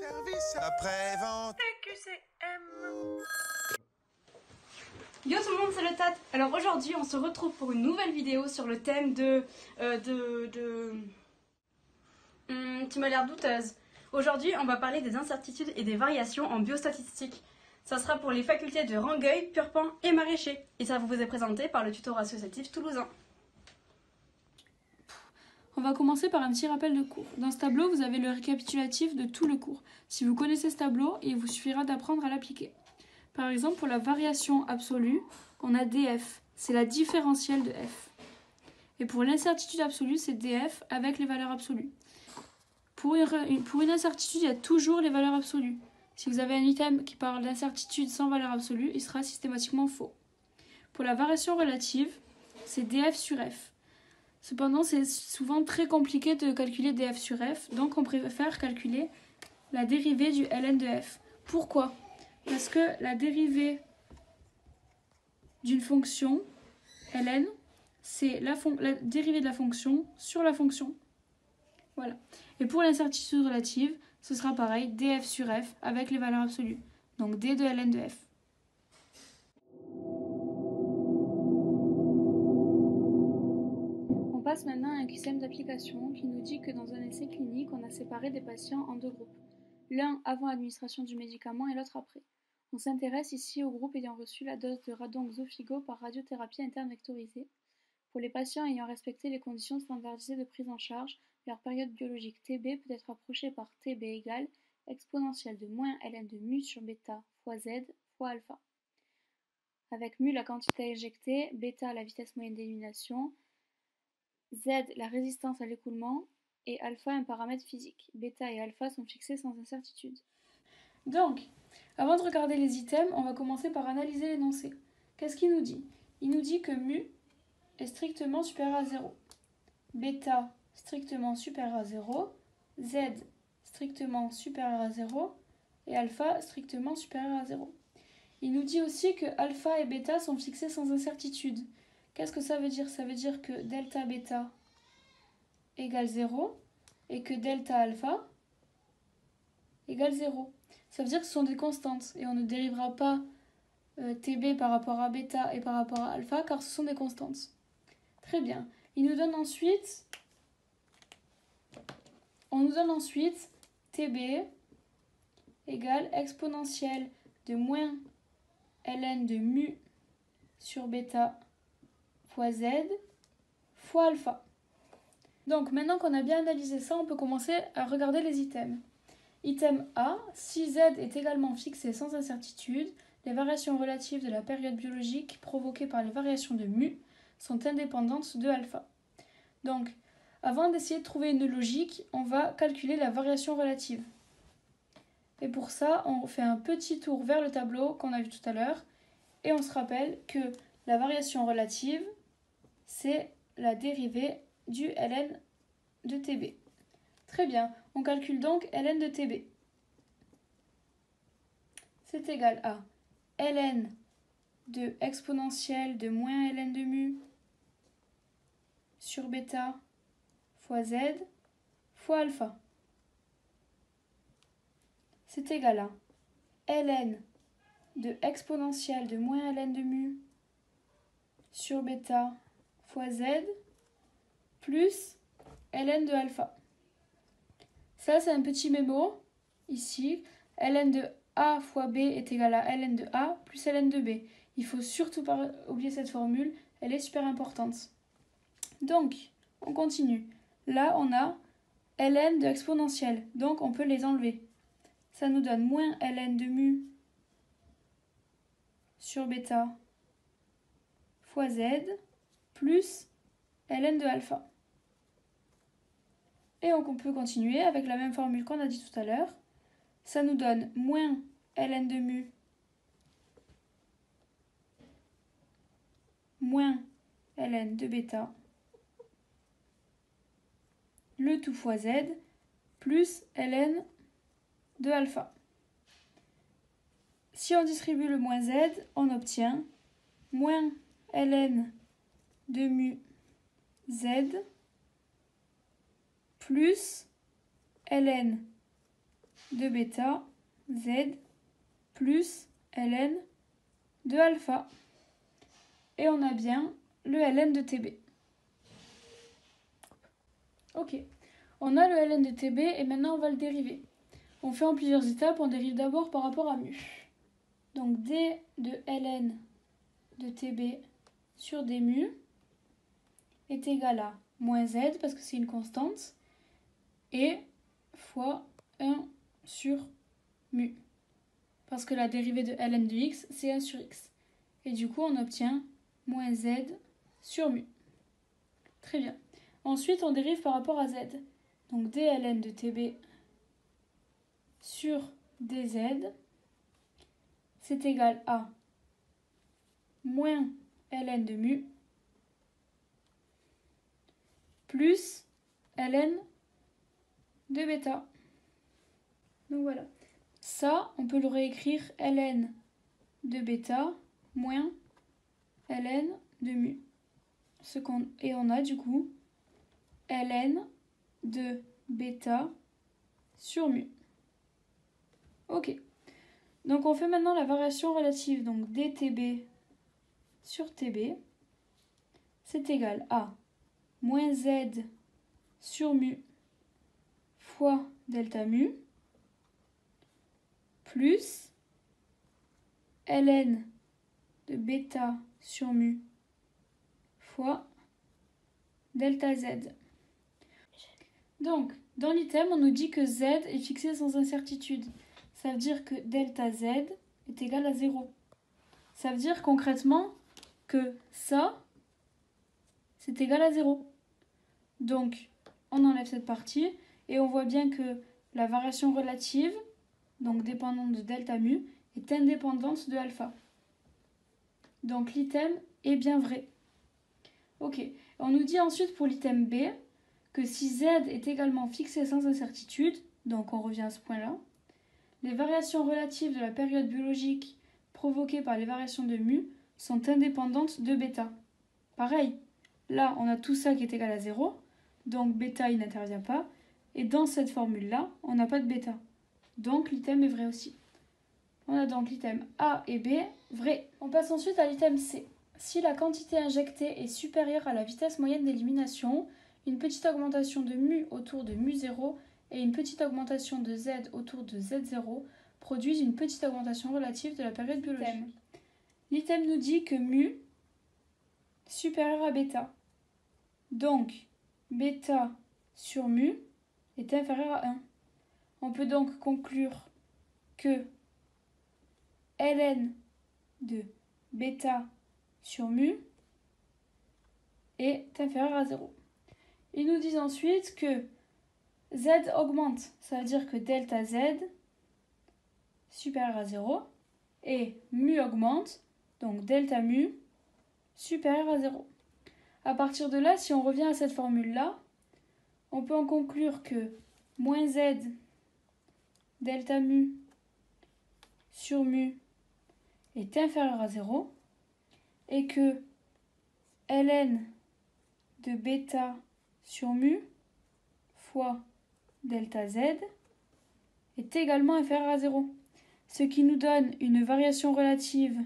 Service après-vente. TQCM. Yo tout le monde, c'est le Tat. Alors aujourd'hui, on se retrouve pour une nouvelle vidéo sur le thème tu m'as l'air douteuse. Aujourd'hui, on va parler des incertitudes et des variations en biostatistique. Ça sera pour les facultés de Rangueil, Purpan et Maraîcher. Et ça vous est présenté par le tutorat associatif toulousain. On va commencer par un petit rappel de cours. Dans ce tableau, vous avez le récapitulatif de tout le cours. Si vous connaissez ce tableau, il vous suffira d'apprendre à l'appliquer. Par exemple, pour la variation absolue, on a df, c'est la différentielle de f. Et pour l'incertitude absolue, c'est df avec les valeurs absolues. Pour une incertitude, il y a toujours les valeurs absolues. Si vous avez un item qui parle d'incertitude sans valeur absolue, il sera systématiquement faux. Pour la variation relative, c'est df sur f. Cependant, c'est souvent très compliqué de calculer df sur f, donc on préfère calculer la dérivée du ln de f. Pourquoi ? Parce que la dérivée d'une fonction, ln, c'est la dérivée de la fonction sur la fonction. Voilà. Et pour l'incertitude relative, ce sera pareil, df sur f avec les valeurs absolues. Donc d de ln de f. On passe maintenant à un QCM d'application qui nous dit que dans un essai clinique, on a séparé des patients en deux groupes. L'un avant l'administration du médicament et l'autre après. On s'intéresse ici au groupe ayant reçu la dose de radon-xofigo par radiothérapie interne vectorisée. Pour les patients ayant respecté les conditions standardisées de prise en charge, leur période biologique Tb peut être approchée par Tb égale exponentielle de moins ln de mu sur bêta fois z fois alpha. Avec mu la quantité injectée, bêta la vitesse moyenne d'élimination, z la résistance à l'écoulement et alpha un paramètre physique. Bêta et alpha sont fixés sans incertitude. Donc, avant de regarder les items, on va commencer par analyser l'énoncé. Qu'est-ce qu'il nous dit ? Il nous dit que mu est strictement supérieur à 0. Bêta strictement supérieur à 0. Z strictement supérieur à 0. Et alpha strictement supérieur à 0. Il nous dit aussi que alpha et bêta sont fixés sans incertitude. Qu'est-ce que ça veut dire ? Ça veut dire que delta bêta égale 0 et que delta alpha égale 0. Ça veut dire que ce sont des constantes et on ne dérivera pas Tb par rapport à bêta et par rapport à alpha car ce sont des constantes. Très bien. On nous donne ensuite Tb égale exponentielle de moins ln de mu sur bêta fois z fois alpha. Donc maintenant qu'on a bien analysé ça, on peut commencer à regarder les items. Item A, si z est également fixé sans incertitude, les variations relatives de la période biologique provoquées par les variations de mu sont indépendantes de alpha. Donc, avant d'essayer de trouver une logique, on va calculer la variation relative. Et pour ça, on fait un petit tour vers le tableau qu'on a vu tout à l'heure, et on se rappelle que la variation relative, c'est la dérivée du ln de Tb. Très bien, on calcule donc ln de Tb. C'est égal à ln de exponentielle de moins ln de mu sur bêta fois z fois alpha. C'est égal à ln de exponentielle de moins ln de mu sur bêta fois z plus ln de alpha. Ça, c'est un petit mémo. Ici, ln de a fois b est égal à ln de a plus ln de b. Il faut surtout pas oublier cette formule, elle est super importante. Donc, on continue. Là, on a ln de exponentielle, donc on peut les enlever. Ça nous donne moins ln de mu sur bêta fois z plus ln de alpha. Et on peut continuer avec la même formule qu'on a dit tout à l'heure. Ça nous donne moins ln de mu moins ln de bêta, le tout fois z, plus ln de alpha. Si on distribue le moins z, on obtient moins ln de mu z plus ln de bêta z plus ln de alpha. Et on a bien le ln de tb. Ok, on a le ln de tb et maintenant on va le dériver. On fait en plusieurs étapes, on dérive d'abord par rapport à mu. Donc d de ln de tb sur d mu est égal à moins z parce que c'est une constante et fois 1 sur mu. Parce que la dérivée de ln de x c'est 1 sur x. Et du coup on obtient moins z sur mu. Très bien. Ensuite on dérive par rapport à z. Donc dln de tb sur dz, c'est égal à moins ln de mu plus ln de bêta. Donc voilà. Ça, on peut le réécrire ln de bêta moins ln de mu. Et on a du coup ln de bêta sur mu. Ok. Donc on fait maintenant la variation relative. Donc dtb sur tb, c'est égal à moins z sur mu fois delta mu plus ln de bêta sur mu fois delta z. Donc, dans l'item, on nous dit que z est fixé sans incertitude. Ça veut dire que delta z est égal à 0. Ça veut dire concrètement que ça, c'est égal à 0. Donc, on enlève cette partie et on voit bien que la variation relative, donc dépendante de delta mu, est indépendante de alpha. Donc, l'item est bien vrai. Ok. On nous dit ensuite pour l'item B que si z est également fixé sans incertitude, donc on revient à ce point-là, les variations relatives de la période biologique provoquées par les variations de mu sont indépendantes de bêta. Pareil, là on a tout ça qui est égal à 0, donc bêta il n'intervient pas, et dans cette formule-là, on n'a pas de bêta. Donc l'item est vrai aussi. On a donc l'item A et B vrai. On passe ensuite à l'item C. Si la quantité injectée est supérieure à la vitesse moyenne d'élimination, une petite augmentation de mu autour de mu0 et une petite augmentation de z autour de z0 produisent une petite augmentation relative de la période biologique. L'item nous dit que mu supérieur à bêta. Donc, bêta sur mu est inférieur à 1. On peut donc conclure que ln de bêta sur mu est inférieur à 0. Ils nous disent ensuite que z augmente, ça veut dire que delta z supérieur à 0 et mu augmente, donc delta mu supérieur à 0. À partir de là, si on revient à cette formule-là, on peut en conclure que moins z delta mu sur mu est inférieur à 0 et que ln de bêta sur mu fois delta z est également inférieur à 0, ce qui nous donne une variation relative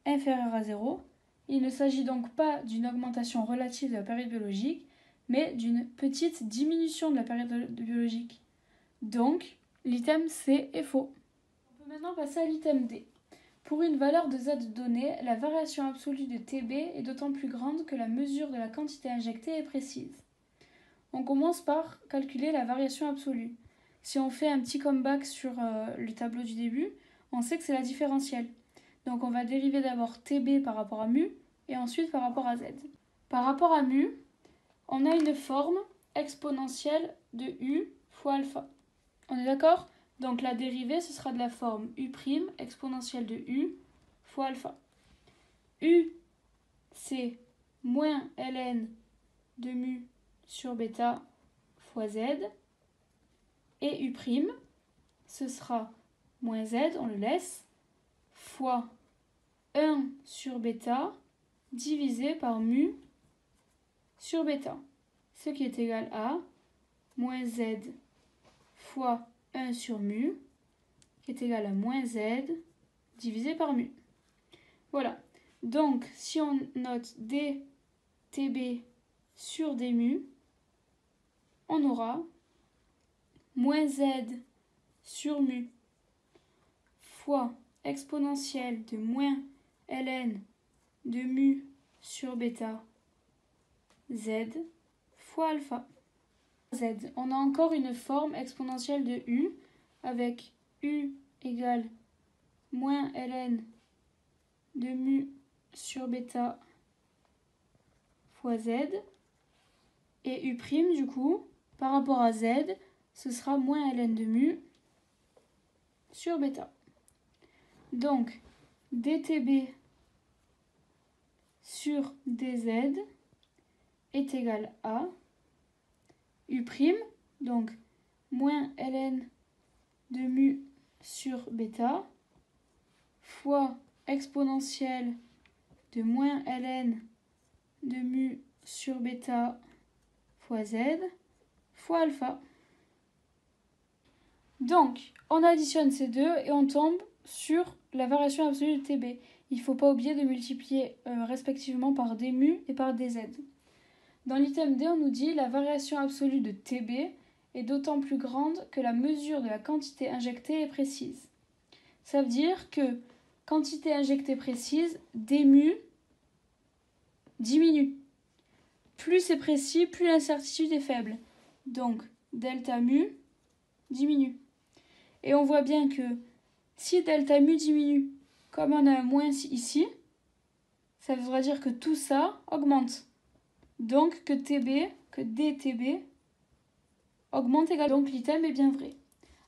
inférieure à 0. Il ne s'agit donc pas d'une augmentation relative de la période biologique, mais d'une petite diminution de la période biologique. Donc, l'item C est faux. On peut maintenant passer à l'item D. Pour une valeur de z donnée, la variation absolue de Tb est d'autant plus grande que la mesure de la quantité injectée est précise. On commence par calculer la variation absolue. Si on fait un petit comeback sur le tableau du début, on sait que c'est la différentielle. Donc on va dériver d'abord Tb par rapport à mu et ensuite par rapport à z. Par rapport à mu, on a une forme exponentielle de u fois alpha. On est d'accord ? Donc la dérivée, ce sera de la forme u' exponentielle de u fois alpha. U, c'est moins ln de mu sur bêta fois z. Et u', ce sera moins z, on le laisse, fois 1 sur bêta divisé par mu sur bêta. Ce qui est égal à moins z fois 1 sur mu, qui est égal à moins z divisé par mu. Voilà. Donc, si on note dTB sur d mu, on aura moins z sur mu fois exponentielle de moins ln de mu sur bêta z fois alpha. Z. On a encore une forme exponentielle de u avec u égale moins ln de mu sur bêta fois z. Et u' du coup, par rapport à z, ce sera moins ln de mu sur bêta. Donc, dTB sur dz est égal à u', donc moins ln de mu sur bêta, fois exponentielle de moins ln de mu sur bêta fois z, fois alpha. Donc, on additionne ces deux et on tombe sur la variation absolue de Tb. Il ne faut pas oublier de multiplier respectivement par d mu et par dz. Dans l'item D, on nous dit la variation absolue de Tb est d'autant plus grande que la mesure de la quantité injectée est précise. Ça veut dire que quantité injectée précise, d mu diminue. Plus c'est précis, plus l'incertitude est faible. Donc, delta mu diminue. Et on voit bien que si delta mu diminue, comme on a un moins ici, ça voudra dire que tout ça augmente. Donc que dTB augmente également. Donc l'item est bien vrai.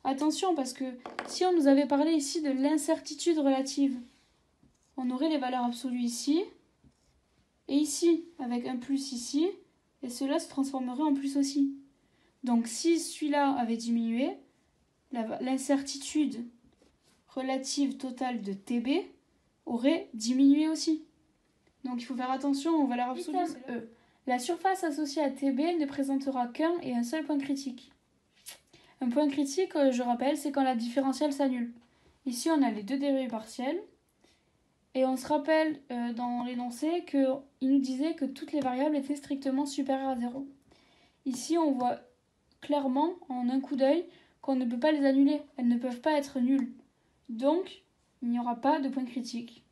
Attention, parce que si on nous avait parlé ici de l'incertitude relative, on aurait les valeurs absolues ici, et ici, avec un plus ici, et cela se transformerait en plus aussi. Donc si celui-là avait diminué, l'incertitude relative totale de Tb aurait diminué aussi. Donc il faut faire attention aux valeurs absolues. E. La surface associée à Tb ne présentera qu'un et un seul point critique. Un point critique, je rappelle, c'est quand la différentielle s'annule. Ici, on a les deux dérivés partiels. Et on se rappelle dans l'énoncé qu'il nous disait que toutes les variables étaient strictement supérieures à 0. Ici, on voit clairement, en un coup d'œil, qu'on ne peut pas les annuler. Elles ne peuvent pas être nulles. Donc, il n'y aura pas de point critique.